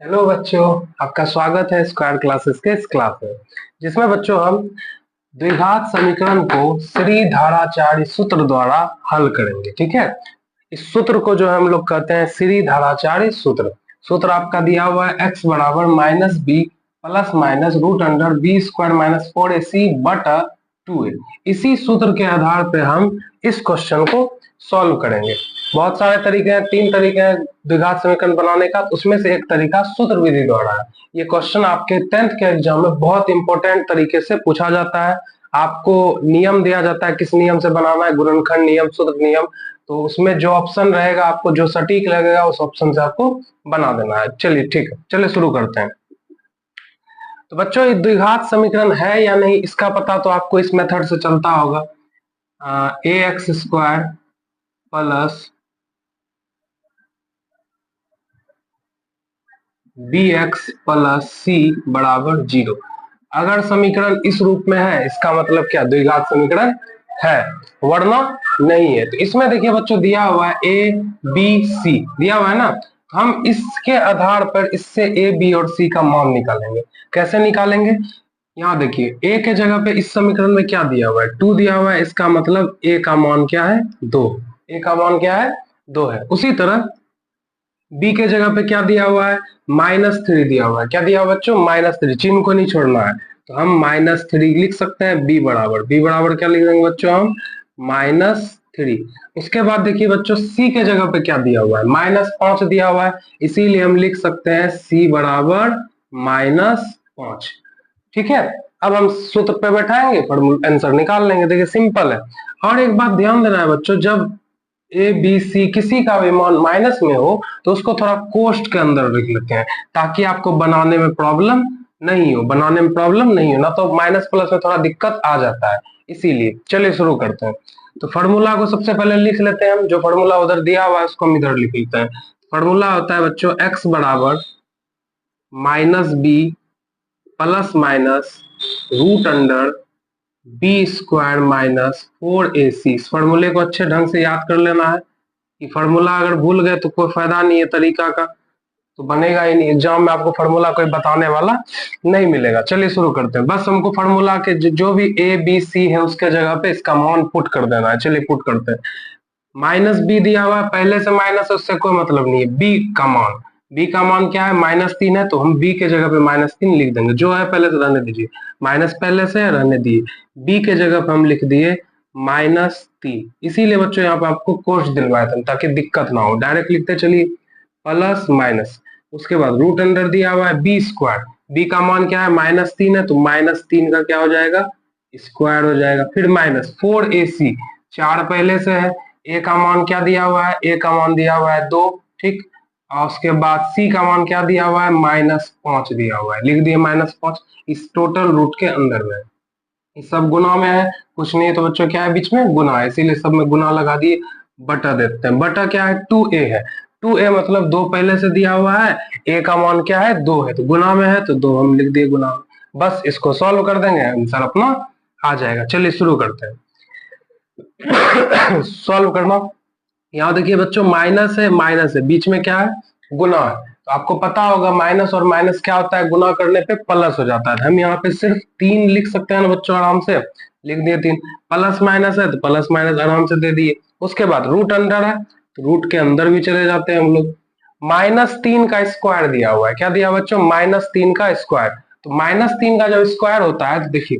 Hello बच्चों, आपका स्वागत है स्क्वायर क्लासेस के इस क्लास में, जिसमें बच्चों हम द्विघात समीकरण को श्री धाराचार्य सूत्र द्वारा हल करेंगे। ठीक है, इस सूत्र को जो हम लोग कहते हैं श्री धाराचार्य सूत्र। सूत्र आपका दिया हुआ है x बराबर minus B plus minus root under B square minus 4ac बटा 2a। इसी सूत्र के आधार पे हम इस क्वेश्चन को सॉल्व करेंगे। बहुत सारे तरीके हैं, 3 तरीके हैं द्विघात समीकरण बनाने का, उसमें से एक तरीका सूत्र विधि द्वारा है। ये क्वेश्चन आपके 10th के एग्जाम में बहुत इंपॉर्टेंट तरीके से पूछा जाता है। आपको नियम दिया जाता है किस नियम से बनाना है, गुणनखंड नियम, सूत्र नियम। तो उसमें जो ऑप्शन रहेगा, आपको जो सटीक लगेगा उस ऑप्शन से आपको बना देना है। चलिए ठीक है, चलिए शुरू करते हैं। तो बच्चों, ये द्विघात समीकरण है या नहीं इसका पता तो आपको इस मेथड से चलता होगा। A x square plus b x plus c बराबर 0। अगर समीकरण इस रूप में है, इसका मतलब क्या द्विघात समीकरण है, वरना नहीं है। तो इसमें देखिए बच्चों, दिया हुआ है ए बी सी दिया हुआ है ना, तो हम इसके आधार पर इससे ए बी और सी का मान निकालेंगे। कैसे निकालेंगे, यहाँ देखिए ए के जगह पे इस समीकरण में क्या दिया हुआ है, 2 दिया हुआ है। इसका मतलब ए का मान क्या है, 2। ए का मान क्या है, 2 है। उसी तरह बी के जगह पे क्या दिया हुआ है, -3 दिया हुआ है। क्या दिया हुआ बच्चों, -3। चिन्ह को नहीं छोड़ना है, तो हम -3 लिख सकते हैं। बी बराबर क्या लिख देंगे बच्चों हम, -3। उसके बाद देखिए बच्चों, सी के जगह पे क्या दिया हुआ है, -5 दिया हुआ है। इसीलिए हम लिख सकते हैं सी बराबर -5। ठीक है, अब हम सूत्र पे बैठाएंगे, फॉर्मूला आंसर निकाल लेंगे। देखिए सिंपल है। और एक बात ध्यान देना है बच्चों, जब ए बी सी किसी का भी मान माइनस में हो तो उसको थोड़ा कोष्ठ के अंदर लिख लेते हैं, ताकि आपको बनाने में प्रॉब्लम नहीं हो। ना तो माइनस प्लस में थोड़ा दिक्कत आ जाता है, इसीलिए। चलिए शुरू करते हैं। तो फॉर्मूला को सबसे पहले लिख लेते हैं हम। जो फॉर्मूला उधर दिया हुआ है उसको हम इधर लिख लेते हैं। फॉर्मूला होता है बच्चों x बराबर -b plus minus root under B square minus 4ac। इस फॉर्मूले को अच्छे ढंग से याद कर लेना है कि फॉर्मूला अगर भूल गए तो कोई फायदा नहीं है तरीका का, तो बनेगा ही नहीं। एग्जाम में आपको फॉर्मूला कोई बताने वाला नहीं मिलेगा। चलिए शुरू करते हैं। बस हमको फॉर्मूला के जो भी ए बी सी है उसके जगह पे इसका मान पुट कर देना है। चलिए पुट करते हैं। -b दिया हुआ है, पहले से माइनस है उससे कोई मतलब नहीं है। बी का मान क्या है, -3 है, तो हम बी के जगह पे -3 लिख देंगे। जो है पहले से रहने दीजिए, माइनस पहले से रहने दिए। बी के जगह पे हम लिख दिए -3। इसीलिए बच्चों यहाँ पे आपको कोष्ठ दिलवाया था ताकि दिक्कत ना हो। डायरेक्ट लिखते चलिए, प्लस माइनस, उसके बाद रूट अंडर दिया हुआ है बी स्क्वायर। बी का मान क्या है, -3 है, तो -3 का क्या हो जाएगा, स्क्वायर हो जाएगा। फिर -4ac, 4 पहले से है। ए का मान क्या दिया हुआ है, ए का मान दिया हुआ है 2। ठीक, और उसके बाद सी का मान क्या दिया हुआ है, -5 दिया हुआ है। लिख दिए -5 इस टोटल रूट के अंदर में। ये सब गुना में है, कुछ नहीं है तो बच्चों क्या है, बीच में गुना है, इसीलिए सब में गुना लगा दिए। बटा देते हैं। बटा क्या है, 2a है। 2a मतलब 2 पहले से दिया हुआ है, a का मान क्या है, 2 है, तो गुना में है तो 2 हम लिख दिए गुना में। बस इसको सॉल्व कर देंगे, आंसर अपना आ जाएगा। चलिए शुरू करते हैं सॉल्व करना। यहाँ देखिए बच्चों, माइनस है, बीच में क्या है, गुना है। तो आपको पता होगा माइनस और माइनस क्या होता है, गुना करने पे प्लस हो जाता है। हम यहाँ पे सिर्फ 3 लिख सकते हैं ना बच्चों, आराम से लिख दिए 3। प्लस माइनस है तो प्लस माइनस आराम से दे दिए। उसके बाद रूट अंडर है तो रूट के अंदर भी चले जाते हैं हम लोग। -3 का स्क्वायर दिया हुआ है। क्या दिया बच्चों, -3 का स्क्वायर। तो -3 का जब स्क्वायर होता है तो देखिए,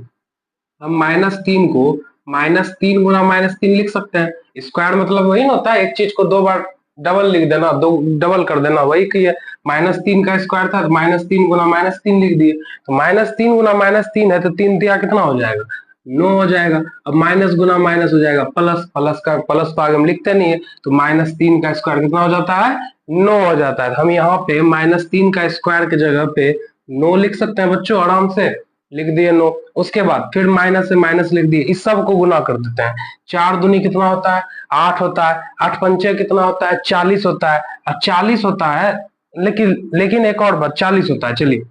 हम -3 को -3 गुना -3 लिख सकते हैं। स्क्वायर मतलब वही ना होता है, एक चीज को 2 बार डबल लिख देना, दो डबल कर देना, वही की है। -3 का स्क्वायर था तो -3 गुना -3 लिख दिए। तो -3 गुना -3 है तो 3 दिया कितना हो जाएगा, 9 हो जाएगा। अब माइनस गुना माइनस हो जाएगा प्लस, प्लस को आगे हम लिखते नहीं है, तो -3 का स्क्वायर कितना हो जाता है, 9 हो जाता है। हम यहाँ पे -3 का स्क्वायर की जगह पे 9 लिख सकते हैं बच्चों, आराम से लिख दिए 9। उसके बाद फिर माइनस से माइनस लिख दिए, इस सब को गुना कर देते हैं। 4 दूनी कितना होता है, 8 होता है। 8 पंचे कितना होता है, 40 होता है। और 40 होता है, लेकिन एक और बात, 40 होता है। चलिए,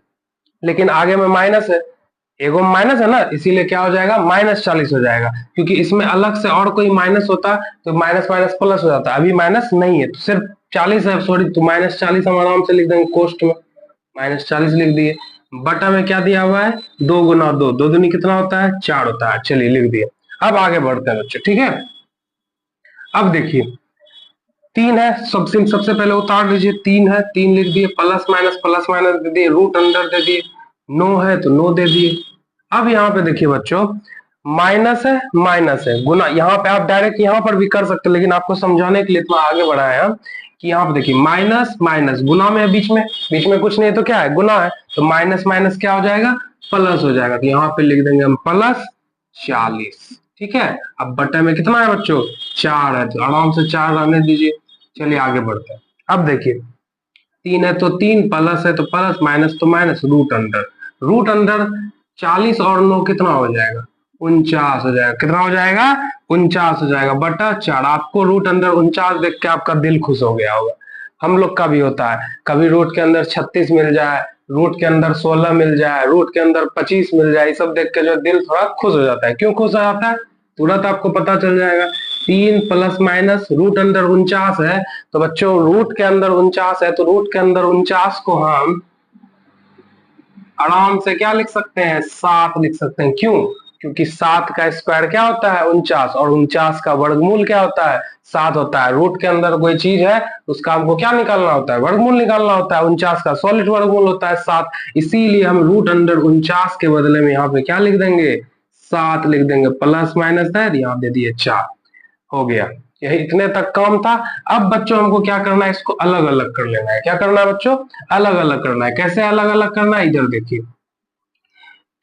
लेकिन आगे में माइनस है, एगो माइनस है ना, इसीलिए क्या हो जाएगा, -40 हो जाएगा। क्योंकि इसमें अलग से और कोई माइनस होता तो माइनस माइनस प्लस हो जाता। अभी माइनस नहीं है तो सिर्फ 40 है, सॉरी, तो -40 हम आराम से लिख देंगे कोष्ट में। -40 लिख दिए। बटा में क्या दिया हुआ है, 2 गुना 2, 2 दूनी कितना होता है, 4 होता है। चलिए लिख दिए। अब आगे बढ़ते हैं बच्चों, ठीक है। अब देखिए 3 है, सबसे पहले उतार लीजिए, 3 है, 3 लिख दिए, प्लस माइनस दे दिए, रूट अंडर दे दिए, 9 है तो 9 दे दिए। अब यहाँ पे देखिए बच्चों माइनस है गुना, यहाँ पे आप डायरेक्ट यहाँ पर भी कर सकते हैं, लेकिन आपको समझाने के लिए इतना आगे बढ़ाया कि यहाँ पे देखिए माइनस माइनस गुना में बीच में कुछ नहीं है तो क्या है, गुना है, तो माइनस माइनस क्या हो जाएगा, प्लस हो जाएगा। तो यहाँ पे लिख देंगे हम प्लस 40, ठीक है। अब बटे में कितना है बच्चों, 4 है, तो आराम से 4 रहने दीजिए। चलिए आगे बढ़ते हैं। अब देखिए 3 है तो 3, प्लस है तो प्लस, माइनस तो माइनस, रूट अंडर 40 और 9 कितना हो जाएगा, 49 हो जाएगा। कितना हो जाएगा, 49 हो जाएगा बटा 4। आपको रूट अंडर 49 देख के आपका दिल खुश हो गया होगा। हम लोग का भी होता है, कभी रूट के अंदर 36 मिल जाए, रूट के अंदर 16 मिल जाए, रूट के अंदर 25 मिल जाए, ये सब देख के जो दिल थोड़ा खुश हो जाता है। क्यों खुश हो जाता है, तुरंत आपको पता चल जाएगा। 3 प्लस माइनस रूट अंदर 49 है, तो बच्चों रूट के अंदर 49 है, तो रूट के अंदर 49 को हम आराम से क्या लिख सकते हैं, 7 लिख सकते हैं। क्यों, क्योंकि 7 का स्क्वायर क्या होता है, 49, और 49 का वर्गमूल क्या होता है, 7 होता है। रूट के अंदर कोई चीज है उसका हमको क्या निकालना होता है, वर्गमूल निकालना होता है। 49 का सॉलिड वर्गमूल होता है 7, इसीलिए हम रूट अंडर 49 के बदले में यहाँ पे क्या लिख देंगे, 7 लिख देंगे। प्लस माइनस है, यहाँ दे दिए 4, हो गया। यही इतने तक काम था। अब बच्चों हमको क्या करना है, इसको अलग अलग कर लेना है। क्या करना है बच्चों, अलग अलग करना है। कैसे अलग अलग करना है, इधर देखिए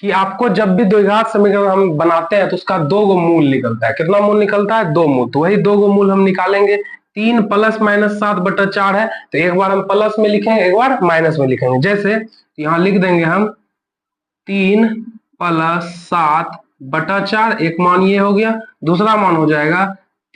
कि आपको जब भी द्विघात समीकरण हम बनाते हैं तो उसका 2 गो मूल निकलता है। कितना मूल निकलता है, 2 मूल। तो वही 2 गो मूल हम निकालेंगे। 3 प्लस माइनस 7 बटा 4 है, तो एक बार हम प्लस में लिखेंगे, एक बार माइनस में लिखेंगे। जैसे यहाँ लिख देंगे हम 3 प्लस 7 बटा 4, एक मान ये हो गया। दूसरा मान हो जाएगा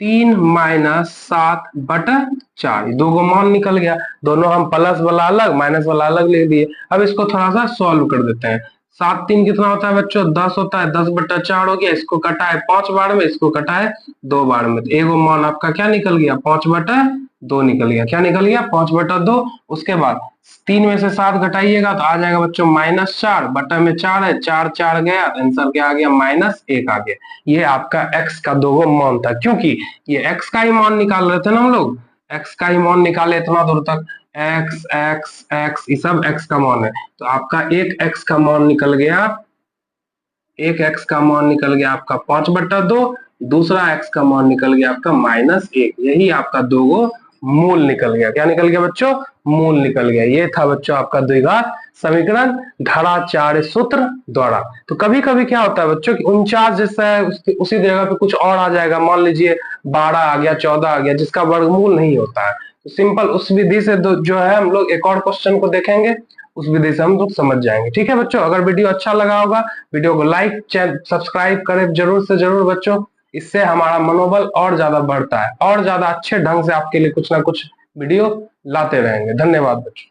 3 माइनस 7 बटा 4, 2 गो मान निकल गया। दोनों हम प्लस वाला अलग, माइनस वाला अलग लिख दिए। अब इसको थोड़ा सा सॉल्व कर देते हैं। 7 3 कितना होता है बच्चों, 10 होता है। 10 बटा 4 हो गया, इसको कटा है 5 बार में, इसको कटा है 2 बार में, तो एगो मान आपका क्या निकल गया, 5 बटा 2 निकल गया। क्या निकल गया, 5 बटा 2। उसके बाद 3 में से 7 घटाइएगा तो आ जाएगा बच्चों -4, बटा में 4 है, 4 4 गया, आंसर क्या आ गया, -1 आ गया। ये आपका x का 2 गो मान था, क्योंकि ये x का ही मान निकाल रहे थे ना हम लोग, x का ही मान निकाले इतना दूर तक, x x x ये सब x का मान है। तो आपका एक x का मान निकल गया, एक x का मान निकल गया आपका 5 बटा 2, दूसरा x का मान निकल गया आपका -1। यही आपका 2 गो मूल निकल गया। क्या निकल गया बच्चों, मूल निकल गया। ये था बच्चों आपका द्विघात समीकरण धाराचार्य सूत्र द्वारा। तो कभी कभी क्या होता है बच्चों कि 49 जैसा है उसी जगह पे कुछ और आ जाएगा, मान लीजिए 12 आ गया, 14 आ गया, जिसका वर्गमूल नहीं होता है। तो सिंपल उस विधि से जो है हम लोग एक और क्वेश्चन को देखेंगे, उस विधि से हम लोग समझ जाएंगे। ठीक है बच्चों, अगर वीडियो अच्छा लगा होगा, वीडियो को लाइक सब्सक्राइब करें जरूर से जरूर बच्चों। इससे हमारा मनोबल और ज्यादा बढ़ता है, और ज्यादा अच्छे ढंग से आपके लिए कुछ ना कुछ वीडियो लाते रहेंगे। धन्यवाद बच्चों।